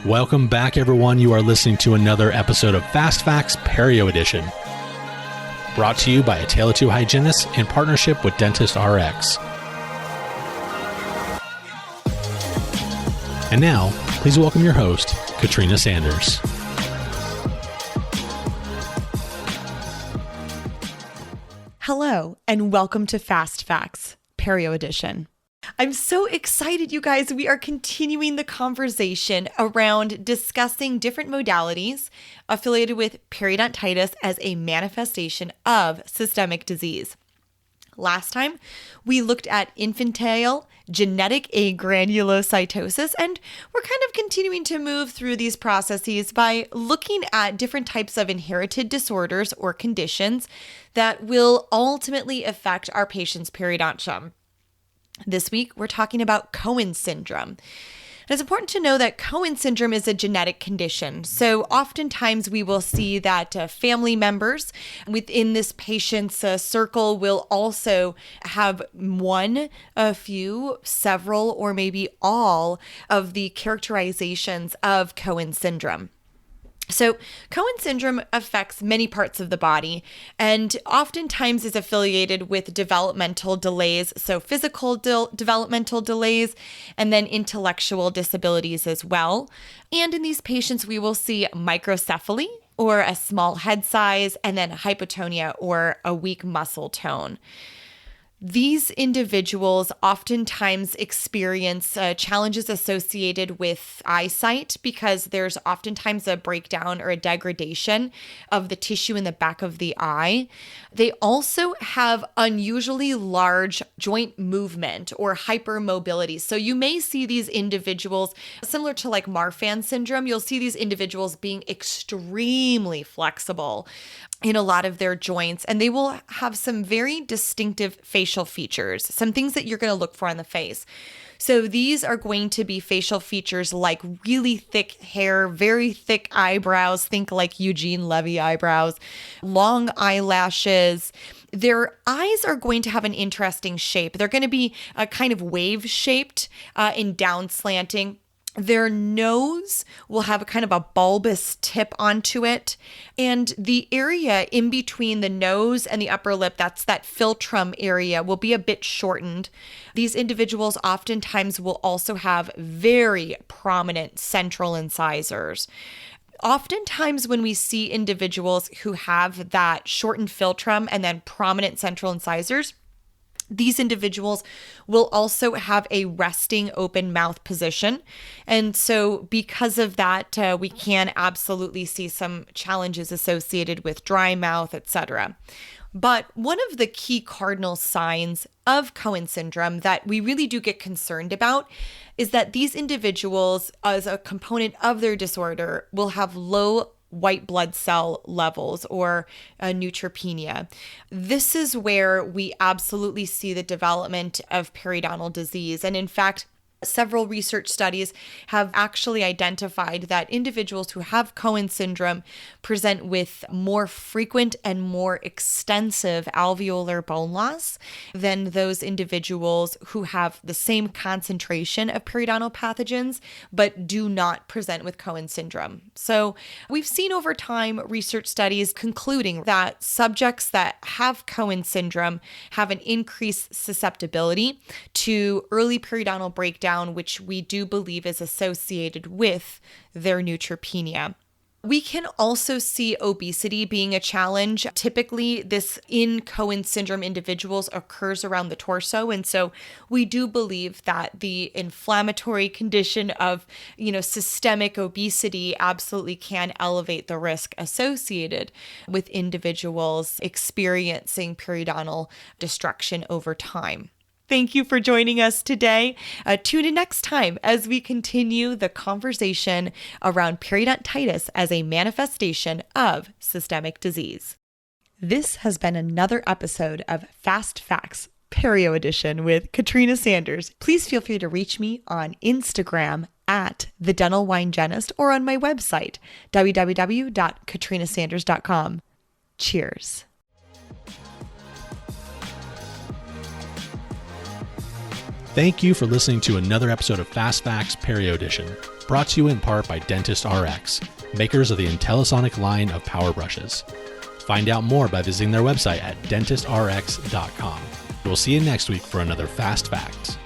Welcome back, everyone. You are listening to another episode of Fast Facts Perio Edition, brought to you by A Tale of Two Hygienists in partnership with Dentist RX. And now, please welcome your host, Katrina Sanders. Hello, and welcome to Fast Facts Perio Edition. I'm so excited, you guys. We are continuing the conversation around discussing different modalities affiliated with periodontitis as a manifestation of systemic disease. Last time, we looked at infantile genetic agranulocytosis, and we're kind of continuing to move through these processes by looking at different types of inherited disorders or conditions that will ultimately affect our patient's periodontium. This week, we're talking about Cohen Syndrome. And it's important to know that Cohen Syndrome is a genetic condition. So oftentimes we will see that family members within this patient's circle will also have one, a few, several, or maybe all of the characterizations of Cohen Syndrome. So Cohen syndrome affects many parts of the body and oftentimes is affiliated with developmental delays, so physical developmental delays, and then intellectual disabilities as well. And in these patients, we will see microcephaly, or a small head size, and then hypotonia, or a weak muscle tone. These individuals oftentimes experience challenges associated with eyesight because there's oftentimes a breakdown or a degradation of the tissue in the back of the eye. They also have unusually large joint movement or hypermobility. So you may see these individuals, similar to like Marfan syndrome, you'll see these individuals being extremely flexible in a lot of their joints, and they will have some very distinctive facial features, some things that you're going to look for on the face. So these are going to be facial features like really thick hair, very thick eyebrows, think like Eugene Levy eyebrows, long eyelashes. Their eyes are going to have an interesting shape. They're going to be a kind of wave-shaped and down slanting. Their nose will have a kind of a bulbous tip onto it. And the area in between the nose and the upper lip, that's that filtrum area, will be a bit shortened. These individuals oftentimes will also have very prominent central incisors. Oftentimes when we see individuals who have that shortened filtrum and then prominent central incisors, these individuals will also have a resting open mouth position. And so because of that, we can absolutely see some challenges associated with dry mouth, etc. But one of the key cardinal signs of Cohen syndrome that we really do get concerned about is that these individuals, as a component of their disorder, will have low white blood cell levels or neutropenia. This is where we absolutely see the development of periodontal disease. And in fact, several research studies have actually identified that individuals who have Cohen syndrome present with more frequent and more extensive alveolar bone loss than those individuals who have the same concentration of periodontal pathogens but do not present with Cohen syndrome. So we've seen over time research studies concluding that subjects that have Cohen syndrome have an increased susceptibility to early periodontal breakdown, which we do believe is associated with their neutropenia. We can also see obesity being a challenge. Typically, this in Cohen syndrome individuals occurs around the torso. And so we do believe that the inflammatory condition of, systemic obesity absolutely can elevate the risk associated with individuals experiencing periodontal destruction over time. Thank you for joining us today. Tune in next time as we continue the conversation around periodontitis as a manifestation of systemic disease. This has been another episode of Fast Facts Perio Edition with Katrina Sanders. Please feel free to reach me on Instagram at The Dental Wine Genist or on my website, www.katrinasanders.com. Cheers. Thank you for listening to another episode of Fast Facts Perio Edition, brought to you in part by Dentist RX, makers of the IntelliSonic line of power brushes. Find out more by visiting their website at dentistrx.com. We'll see you next week for another Fast Facts.